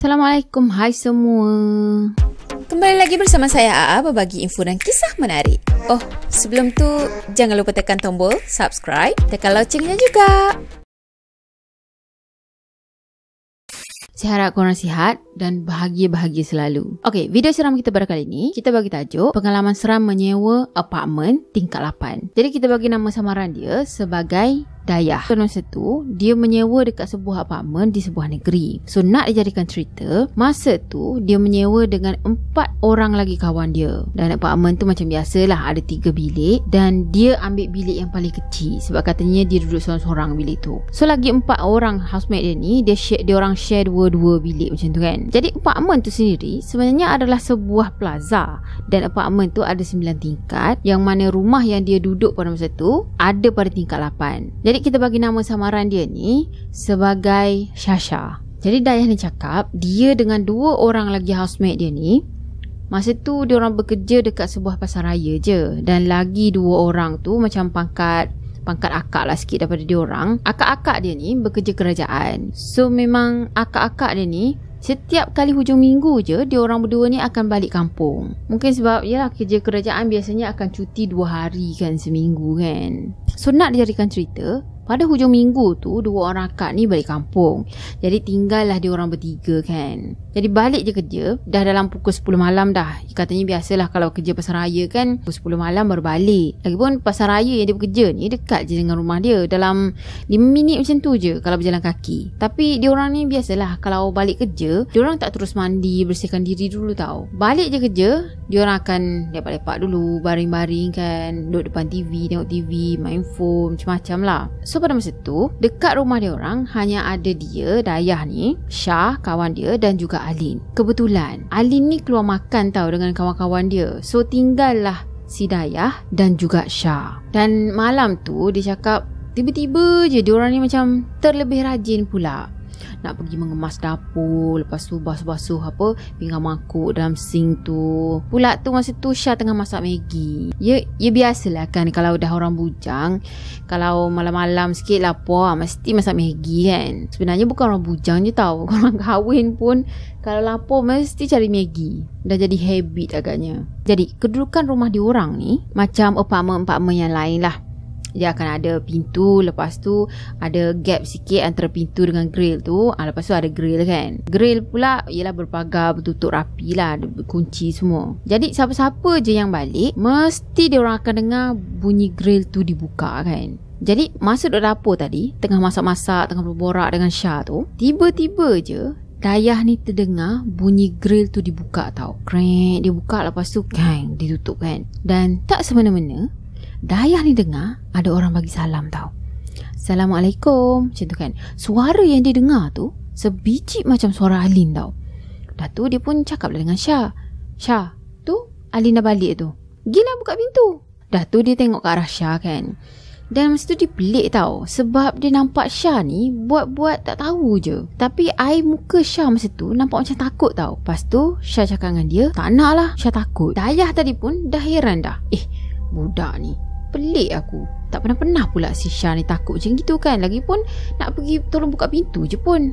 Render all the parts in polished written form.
Assalamualaikum, hai semua. Kembali lagi bersama saya AA berbagi info dan kisah menarik. Oh, sebelum tu jangan lupa tekan tombol subscribe, tekan loncengnya juga. Saya harap korang sihat dan bahagia-bahagia selalu. Okey, video seram kita pada kali ini, kita bagi tajuk pengalaman seram menyewa apartmen tingkat 8. Jadi kita bagi nama samaran dia sebagai Dayah. Masa tu, dia menyewa dekat sebuah apartmen di sebuah negeri. So, nak dijadikan cerita, masa tu dia menyewa dengan 4 orang lagi kawan dia. Dan apartmen tu macam biasalah, ada 3 bilik. Dan dia ambil bilik yang paling kecil sebab katanya dia duduk seorang-seorang bilik tu. So, lagi 4 orang housemate dia ni, dia orang share dua bilik macam tu kan. Jadi, apartmen tu sendiri sebenarnya adalah sebuah plaza. Dan apartmen tu ada 9 tingkat, yang mana rumah yang dia duduk pada masa tu ada pada tingkat 8. Jadi kita bagi nama samaran dia ni sebagai Shasha. Jadi Dayah ni cakap dia dengan 2 orang lagi housemate dia ni, masa tu dia orang bekerja dekat sebuah pasar raya je. Dan lagi 2 orang tu macam pangkat akak lah sikit daripada dia orang. Akak-akak dia ni bekerja kerajaan. So memang akak-akak dia ni setiap kali hujung minggu je dia orang berdua ni akan balik kampung. Mungkin sebab yalah kerja kerajaan biasanya akan cuti 2 hari kan seminggu kan. So nak dijadikan cerita, pada hujung minggu tu 2 orang akak ni balik kampung. Jadi tinggallah dia orang bertiga kan. Jadi balik je kerja dah dalam pukul 10 malam dah. Katanya biasalah kalau kerja pasar raya kan pukul 10 malam baru balik. Lagipun pasar raya yang dia bekerja ni dekat je dengan rumah dia, dalam 5 minit macam tu je kalau berjalan kaki. Tapi dia orang ni biasalah kalau balik kerja, dia orang tak terus mandi, bersihkan diri dulu tau. Balik je kerja, dia orang akan lepak-lepak dulu, baring-baring kan, duduk depan TV, tengok TV, main phone, macam-macam lah. So pada masa tu, dekat rumah dia orang hanya ada dia, Dayah ni, Syah, kawan dia dan juga Alin. Kebetulan Alin ni keluar makan tau dengan kawan-kawan dia. So tinggallah si Dayah dan juga Syah. Dan malam tu dia cakap tiba-tiba je diorang ni macam terlebih rajin pula. Nak pergi mengemas dapur, lepas tu basuh-basuh pinggan mangkuk dalam sink tu. Pula tu masa tu Syah tengah masak Maggi. Ya biasalah kan kalau dah orang bujang, kalau malam-malam sikit lapar mesti masak Maggi kan. Sebenarnya bukan orang bujang je tau, orang kahwin pun kalau lapar mesti cari Maggi. Dah jadi habit agaknya. Jadi kedudukan rumah diorang ni macam apartmen-apartmen yang lain lah. Dia akan ada pintu, lepas tu ada gap sikit antara pintu dengan grill tu. Lepas tu ada grill kan. Grill pula ialah berpagar, bertutup rapi lah, ada kunci semua. Jadi siapa-siapa je yang balik, mesti dia orang akan dengar bunyi grill tu dibuka kan. Jadi masa duduk dapur tadi, tengah masak-masak, tengah berborak dengan Syah tu, tiba-tiba je Dayah ni terdengar bunyi grill tu dibuka tau. Krek, dia buka lepas tu gang, ditutup kan. Dan tak semena-mena Dayah ni dengar ada orang bagi salam tau. Assalamualaikum, macam tu kan. Suara yang dia dengar tu sebiji macam suara Alin tau. Dah tu dia pun cakap lah dengan Syah. Syah, tu Alin dah balik tu. Gila buka pintu. Dah tu dia tengok ke arah Syah kan. Dan masa tu dia pelik tau. Sebab dia nampak Syah ni buat-buat tak tahu je. Tapi air muka Syah masa tu nampak macam takut tau. Lepas tu Syah cakap dengan dia, tak nak lah Syah takut. Dayah tadi pun dah heran dah. Budak ni pelik aku. Tak pernah pula si Syah ni takut macam gitu kan. Lagipun nak pergi tolong buka pintu je pun.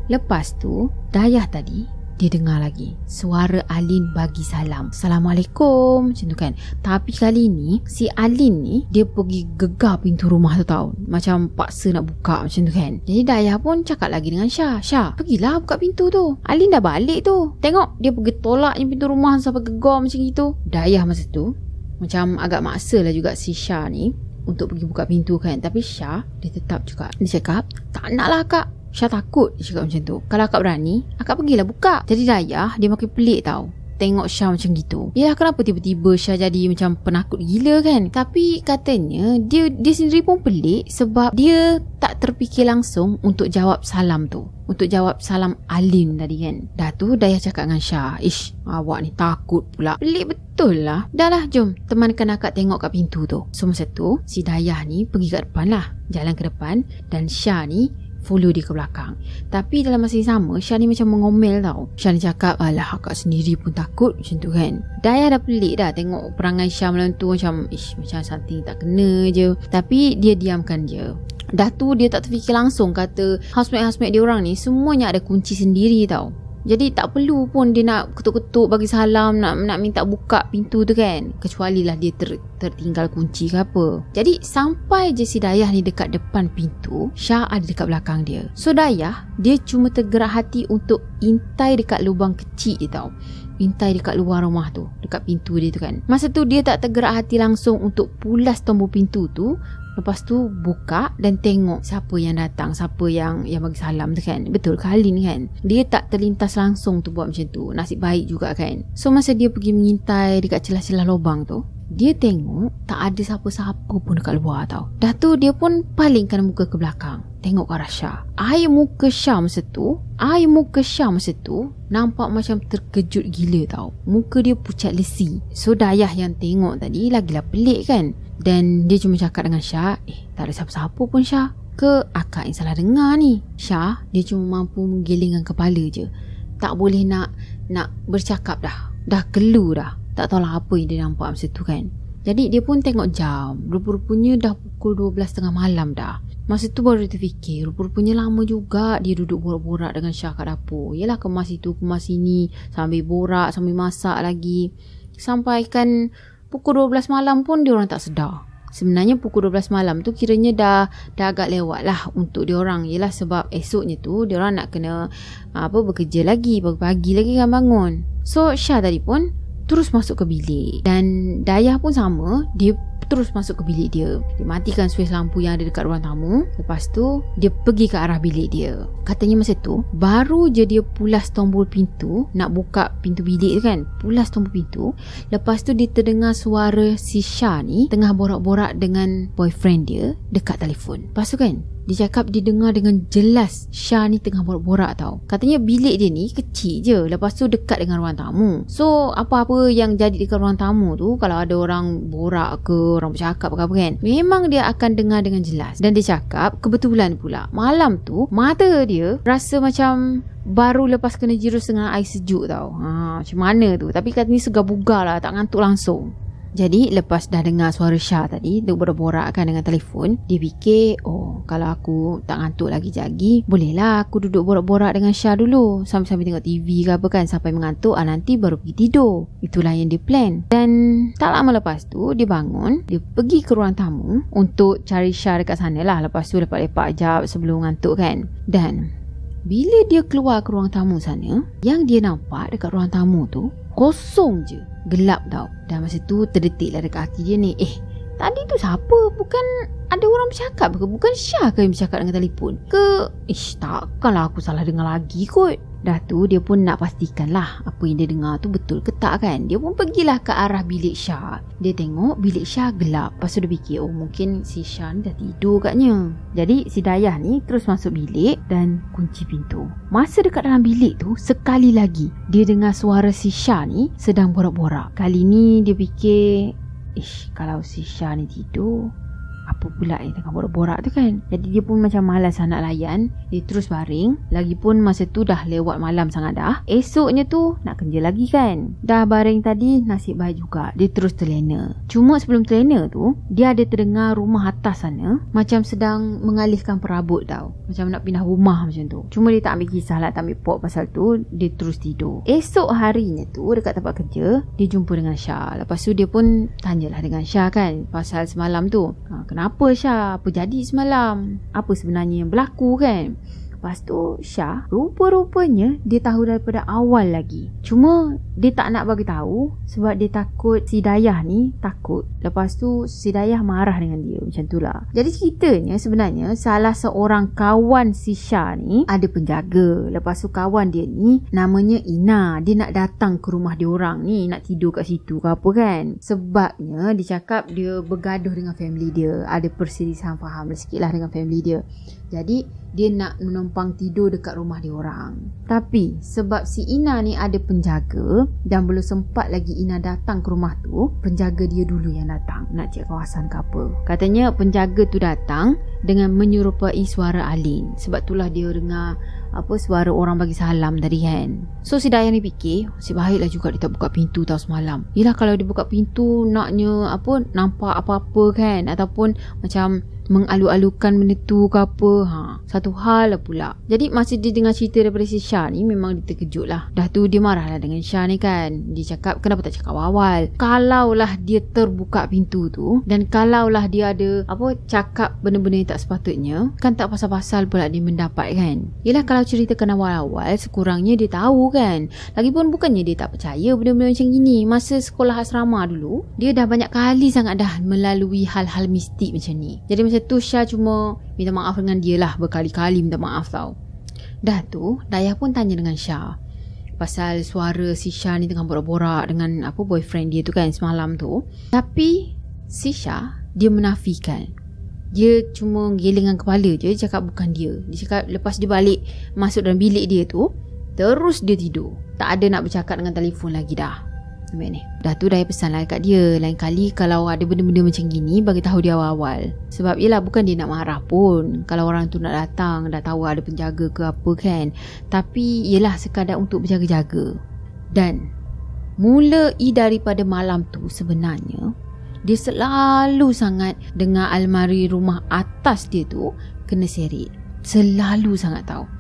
Lepas tu Dayah tadi dia dengar lagi suara Alin bagi salam. Assalamualaikum macam tu kan. Tapi kali ni si Alin ni dia pergi gegar pintu rumah tu tau. Macam paksa nak buka macam tu kan. Jadi Dayah pun cakap lagi dengan Syah. Syah, pergilah buka pintu tu. Alin dah balik tu. Tengok dia pergi tolak pintu rumah sampai gegar macam gitu. Dayah masa tu macam agak maksa lah juga si Syah ni untuk pergi buka pintu kan. Tapi Syah dia tetap juga. Dia cakap, tak nak lah kak, Syah takut. Dia cakap macam tu. Kalau akak berani, akak pergilah buka. Jadi Dayah dia makin pelik tau tengok Syah macam gitu. Ya kenapa tiba-tiba Syah jadi macam penakut gila kan. Tapi katanya dia sendiri pun pelik sebab dia tak terfikir langsung untuk jawab salam tu, untuk jawab salam Alin tadi kan. Dah tu Dayah cakap dengan Syah, ish awak ni takut pula. Pelik betul lah. Dah lah jom temankan akak tengok kat pintu tu. So masa tu si Dayah ni pergi kat depan lah, jalan ke depan. Dan Syah ni follow dia ke belakang. Tapi dalam masa yang sama Syah ni macam mengomel tau. Syah ni cakap, alah akak sendiri pun takut macam tu kan. Dayah dah pelik dah tengok perangai Syah malam tu. Macam macam something tak kena je. Tapi dia diamkan je. Dah tu dia tak terfikir langsung kata housemate dia orang ni semuanya ada kunci sendiri tau. Jadi tak perlu pun dia nak ketuk-ketuk bagi salam, nak minta buka pintu tu kan. Kecuali lah dia tertinggal kunci ke apa. Jadi sampai je si Dayah ni dekat depan pintu, Syah ada dekat belakang dia. So Dayah, dia cuma tergerak hati untuk intai dekat lubang kecil je tau. Intai dekat luar rumah tu, dekat pintu dia tu kan. Masa tu dia tak tergerak hati langsung untuk pulas tombol pintu tu. Lepas tu buka dan tengok siapa yang datang, siapa yang bagi salam tu kan. Betul kali ni kan. Dia tak terlintas langsung tu buat macam tu. Nasib baik juga kan. So masa dia pergi mengintai dekat celah-celah lubang tu, dia tengok tak ada siapa-siapa pun dekat luar tau. Dah tu dia pun palingkan muka ke belakang, tengok ke arah Syah. Air muka Syah masa tu nampak macam terkejut gila tau. Muka dia pucat lesi. So Dayah yang tengok tadi lagilah pelik kan. Dan dia cuma cakap dengan Syah, tak ada siapa-siapa pun Syah. Ke akak yang salah dengar ni? Syah, dia cuma mampu menggelingkan kepala je. Tak boleh nak bercakap dah. Dah kelu dah. Tak tahulah apa yang dia nampak masa tu kan. Jadi dia pun tengok jam. Rupa-rupanya dah pukul 12.30 malam dah. Masa tu baru dia terfikir, rupa-rupanya lama juga dia duduk borak-borak dengan Syah kat dapur. Yelah, kemas itu, kemas ini, sambil borak, sambil masak lagi. Sampaikan pukul 12 malam pun diorang tak sedar. Sebenarnya pukul 12 malam tu kiranya dah agak lewat lah untuk diorang. Yelah, sebab esoknya tu diorang nak kena bekerja lagi, pagi-pagi lagi kan bangun. So Syah tadi pun terus masuk ke bilik. Dan Dayah pun sama, dia terus masuk ke bilik dia. Dia matikan suis lampu yang ada dekat ruang tamu. Lepas tu dia pergi ke arah bilik dia. Katanya masa tu baru je dia pulas tombol pintu, nak buka pintu bilik tu kan. Pulas tombol pintu. Lepas tu dia terdengar suara si Syah ni tengah borak-borak dengan boyfriend dia dekat telefon. Lepas tu kan dia cakap dia dengar dengan jelas Syah ni tengah borak-borak tau. Katanya bilik dia ni kecil je. Lepas tu dekat dengan ruang tamu. So apa-apa yang jadi dekat ruang tamu tu, kalau ada orang borak ke, orang bercakap ke apa kan, memang dia akan dengar dengan jelas. Dan dia cakap kebetulan pula malam tu mata dia rasa macam baru lepas kena jirus dengan air sejuk tau. Macam mana tu. Tapi katanya segar bugar lah, tak ngantuk langsung. Jadi lepas dah dengar suara Syah tadi, dia borak-borak kan dengan telefon, dia fikir, kalau aku tak ngantuk lagi, bolehlah aku duduk borak-borak dengan Syah dulu sambil-sambil tengok TV ke apa kan, sampai mengantuk, nanti baru pergi tidur. Itulah yang dia plan. Dan tak lama lepas tu dia bangun, dia pergi ke ruang tamu untuk cari Syah dekat sana lah. Lepas tu lepak-lepak jap sebelum ngantuk kan. Dan bila dia keluar ke ruang tamu sana, yang dia nampak dekat ruang tamu tu kosong je, gelap tau. Dan masa tu terdetik lah dekat hati dia ni, tadi tu siapa? Bukan ada orang bercakap ke? Bukan Syah ke yang bercakap dengan telefon? Ke takkanlah aku salah dengar lagi kot. Dah tu dia pun nak pastikan lah apa yang dia dengar tu betul ke tak kan. Dia pun pergilah ke arah bilik Syah. Dia tengok bilik Syah gelap. Lepas tu dia fikir, mungkin si Syah ni dah tidur katnya. Jadi si Dayah ni terus masuk bilik dan kunci pintu. Masa dekat dalam bilik tu, sekali lagi dia dengar suara si Syah ni sedang borak-borak. Kali ni dia fikir, kalau si Syah ni tidur, apa pula yang tengah borak-borak tu kan. Jadi dia pun macam malas nak layan. Dia terus baring. Lagipun masa tu dah lewat malam sangat dah. Esoknya tu nak kerja lagi kan. Dah baring tadi, nasib baik juga dia terus terlena. Cuma sebelum terlena tu, dia ada terdengar rumah atas sana macam sedang mengalihkan perabot tau. Macam nak pindah rumah macam tu. Cuma dia tak ambil kisah lah, tak ambil pok pasal tu. Dia terus tidur. Esok harinya tu dekat tempat kerja, dia jumpa dengan Syah. Lepas tu dia pun tanyalah dengan Syah kan pasal semalam tu. Kenapa Syah? Apa jadi semalam? Apa sebenarnya yang berlaku kan? Lepas tu Syah rupa-rupanya dia tahu daripada awal lagi. Cuma dia tak nak bagi tahu sebab dia takut si Dayah ni takut. Lepas tu si Dayah marah dengan dia. Macam tu lah. Jadi ceritanya sebenarnya salah seorang kawan si Syah ni ada penjaga. Lepas tu kawan dia ni namanya Ina. Dia nak datang ke rumah dia orang ni, nak tidur kat situ ke apa kan. Sebabnya dia cakap dia bergaduh dengan family dia. Ada perselisihan faham sikit lah dengan family dia. Jadi dia nak menumpang tidur dekat rumah dia orang. Tapi sebab si Ina ni ada penjaga dan belum sempat lagi Ina datang ke rumah tu, penjaga dia dulu yang datang nak cek kawasan ke apa. Katanya penjaga tu datang dengan menyerupai suara Alin. Sebab itulah dia dengar suara orang bagi salam tadi kan. So si Dayah ni fikir, sebaiklah juga dia tak buka pintu tau semalam. Yelah kalau dia buka pintu naknya nampak apa-apa kan, ataupun macam mengalu-alukan benda tu ke apa. Satu hal lah pula. Jadi masa dia dengar cerita daripada si Syah ni, memang dia terkejut lah. Dah tu dia marah lah dengan Syah ni kan. Dia cakap, kenapa tak cakap awal? Kalaulah dia terbuka pintu tu, dan kalaulah dia ada cakap benda-benda yang tak sepatutnya, kan tak pasal-pasal pula dia mendapat kan. Yelah, kalau ceritakan awal-awal, sekurangnya dia tahu kan. Lagipun bukannya dia tak percaya benda-benda macam gini. Masa sekolah asrama dulu, dia dah banyak kali sangat dah melalui hal-hal mistik macam ni. Jadi masa tu Syah cuma minta maaf dengan dia lah, berkali-kali minta maaf tau. Dah tu Dayah pun tanya dengan Syah pasal suara si Syah ni tengah borak-borak dengan boyfriend dia tu kan semalam tu. Tapi si Syah dia menafikan. Dia cuma geleng dengan kepala je. Dia cakap bukan dia. Dia cakap lepas dia balik masuk dalam bilik dia tu, terus dia tidur. Tak ada nak bercakap dengan telefon lagi dah. Ambil ni. Dah tu Dayah pesan lah kat dia, lain kali kalau ada benda-benda macam gini, bagi tahu dia awal-awal. Sebab yelah, bukan dia nak marah pun kalau orang tu nak datang, dah tahu ada penjaga ke apa kan. Tapi yelah, sekadar untuk berjaga-jaga. Dan mulai daripada malam tu sebenarnya, dia selalu sangat dengar almari rumah atas dia tu kena serit. Selalu sangat tahu.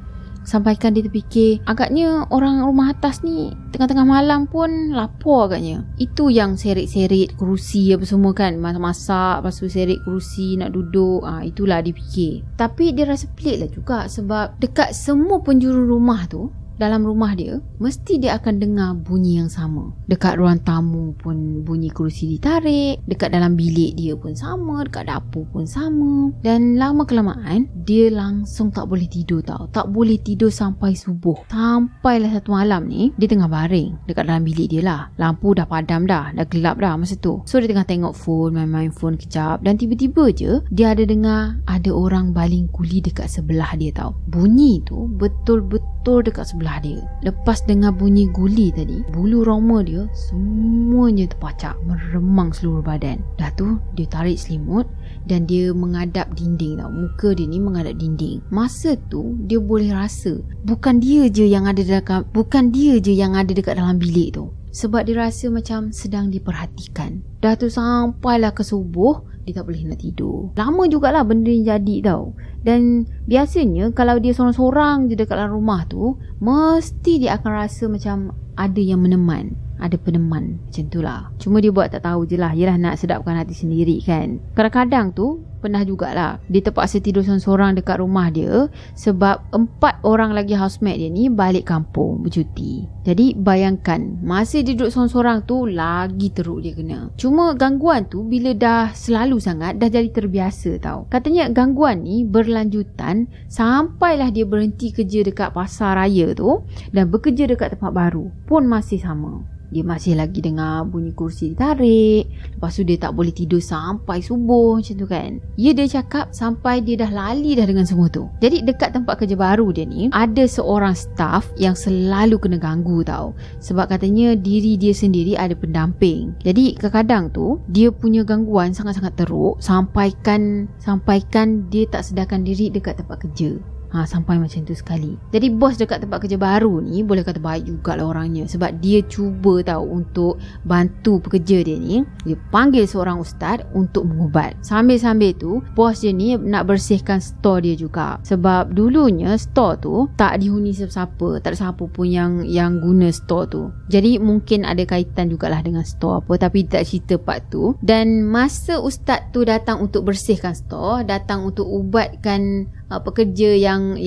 Sampaikan dia terfikir, agaknya orang rumah atas ni tengah-tengah malam pun lapar agaknya. Itu yang serit-serit kerusi apa semua kan. Masak-masak, lepas tu serit kerusi nak duduk. Itulah dia fikir. Tapi dia rasa pelik lah juga sebab dekat semua penjuru rumah tu, dalam rumah dia, mesti dia akan dengar bunyi yang sama. Dekat ruang tamu pun bunyi kerusi ditarik, dekat dalam bilik dia pun sama, dekat dapur pun sama. Dan lama-kelamaan dia langsung tak boleh tidur tau. Tak boleh tidur sampai subuh. Sampailah satu malam ni, dia tengah baring dekat dalam bilik dia lah. Lampu dah padam dah gelap dah masa tu. So dia tengah tengok phone, main-main phone kejap. Dan tiba-tiba je dia ada dengar ada orang baling kuli dekat sebelah dia tau. Bunyi tu betul-betul dekat sebelah dia. Lepas dengar bunyi guli tadi, bulu roma dia semuanya terpacak, meremang seluruh badan. Dah tu dia tarik selimut dan dia menghadap dinding tau. Muka dia ni menghadap dinding. Masa tu dia boleh rasa bukan dia je yang ada dekat dalam bilik tu. Sebab dia rasa macam sedang diperhatikan. Dah tu sampailah ke subuh, dia tak boleh nak tidur. Lama jugalah benda ni jadi tau. Dan biasanya kalau dia sorang-sorang je dekat dalam rumah tu, mesti dia akan rasa macam ada yang meneman. Ada peneman. Macam tu lah. Cuma dia buat tak tahu je lah. Yelah, nak sedapkan hati sendiri kan. Kadang-kadang tu pernah jugalah dia terpaksa tidur sorang-sorang dekat rumah dia sebab 4 orang lagi housemate dia ni balik kampung bercuti. Jadi bayangkan, masa dia duduk sorang-sorang tu, lagi teruk dia kena. Cuma gangguan tu bila dah selalu sangat, dah jadi terbiasa tau. Katanya gangguan ni berlanjutan sampailah dia berhenti kerja dekat pasar raya tu dan bekerja dekat tempat baru pun masih sama. Dia masih lagi dengar bunyi kursi ditarik. Lepas tu dia tak boleh tidur sampai subuh macam tu kan. Dia cakap sampai dia dah lali dah dengan semua tu. Jadi dekat tempat kerja baru dia ni, ada seorang staff yang selalu kena ganggu tau. Sebab katanya diri dia sendiri ada pendamping. Jadi kadang-kadang tu dia punya gangguan sangat-sangat teruk. Sampaikan dia tak sedarkan diri dekat tempat kerja. Sampai macam tu sekali. Jadi bos dekat tempat kerja baru ni boleh kata baik jugalah orangnya. Sebab dia cuba tahu untuk bantu pekerja dia ni. Dia panggil seorang ustaz untuk mengubat. Sambil-sambil tu bos dia ni nak bersihkan store dia juga. Sebab dulunya store tu tak dihuni siapa-siapa. Tak ada siapa pun yang guna store tu. Jadi mungkin ada kaitan jugalah dengan store apa. Tapi tak cerita part tu. Dan masa ustaz tu datang untuk bersihkan store, datang untuk ubatkan pekerja yang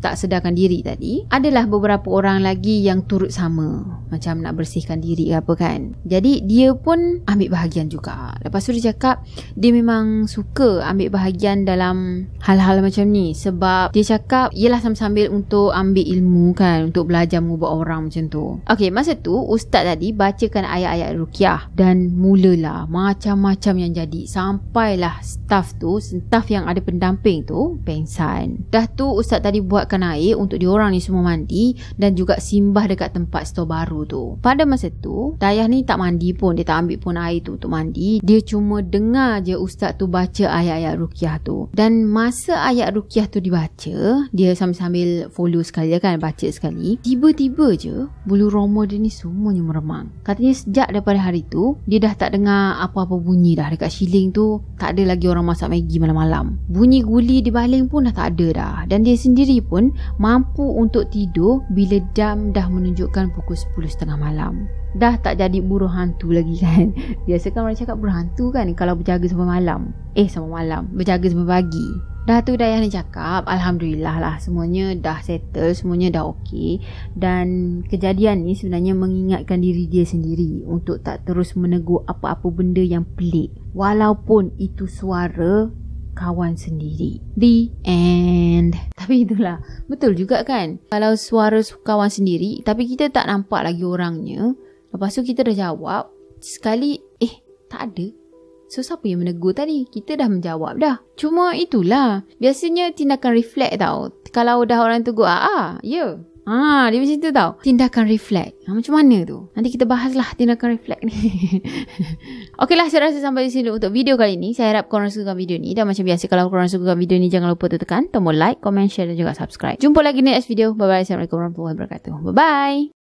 tak sedarkan diri tadi, adalah beberapa orang lagi yang turut sama, macam nak bersihkan diri ke apa kan. Jadi dia pun ambil bahagian juga. Lepas tu dia cakap dia memang suka ambil bahagian dalam hal-hal macam ni. Sebab dia cakap yelah sambil-sambil untuk ambil ilmu kan, untuk belajar mengubah orang macam tu. Okay, masa tu ustaz tadi bacakan ayat-ayat ruqyah dan mulalah macam-macam yang jadi. Sampailah staff yang ada pendamping tu pengsan. Dah tu ustaz tadi buatkan air untuk diorang ni semua mandi dan juga simbah dekat tempat stor baru tu. Pada masa tu Dayah ni tak mandi pun, dia tak ambil pun air tu untuk mandi. Dia cuma dengar je ustaz tu baca ayat-ayat ruqyah tu. Dan masa ayat ruqyah tu dibaca, dia sambil-sambil follow sekali kan, baca sekali. Tiba-tiba je bulu roma dia ni semuanya meremang. Katanya sejak daripada hari tu dia dah tak dengar apa-apa bunyi dah. Dekat shilling tu tak ada lagi orang masak Maggi malam-malam. Bunyi guli di baling pun dah tak ada dah. Dan dia sendiri pun mampu untuk tidur bila jam dah menunjukkan pukul 10.30 malam. Dah tak jadi buruh hantu lagi kan. Biasa kan orang cakap buruh hantu kan kalau berjaga sampai malam. Berjaga sampai pagi. Dah tu Dayah ni cakap, Alhamdulillah lah, semuanya dah settle, semuanya dah okey. Dan kejadian ni sebenarnya mengingatkan diri dia sendiri untuk tak terus menegur apa-apa benda yang pelik, walaupun itu suara kawan sendiri. The end. Tapi itulah, betul juga kan, kalau suara kawan sendiri tapi kita tak nampak lagi orangnya, lepas tu kita dah jawab sekali, tak ada. So siapa yang menegur tadi? Kita dah menjawab dah. Cuma itulah, biasanya tindakan reflect tau. Kalau dah orang tegur, dia macam tu tau. Tindakan reflect. Macam mana tu? Nanti kita bahaslah tindakan reflect ni. Okeylah, saya rasa sampai di sini untuk video kali ni. Saya harap korang suka video ni. Dan macam biasa, kalau korang suka video ni, jangan lupa tekan tombol like, comment, share dan juga subscribe. Jumpa lagi next video. Bye-bye. Assalamualaikum warahmatullahi wabarakatuh. Bye-bye.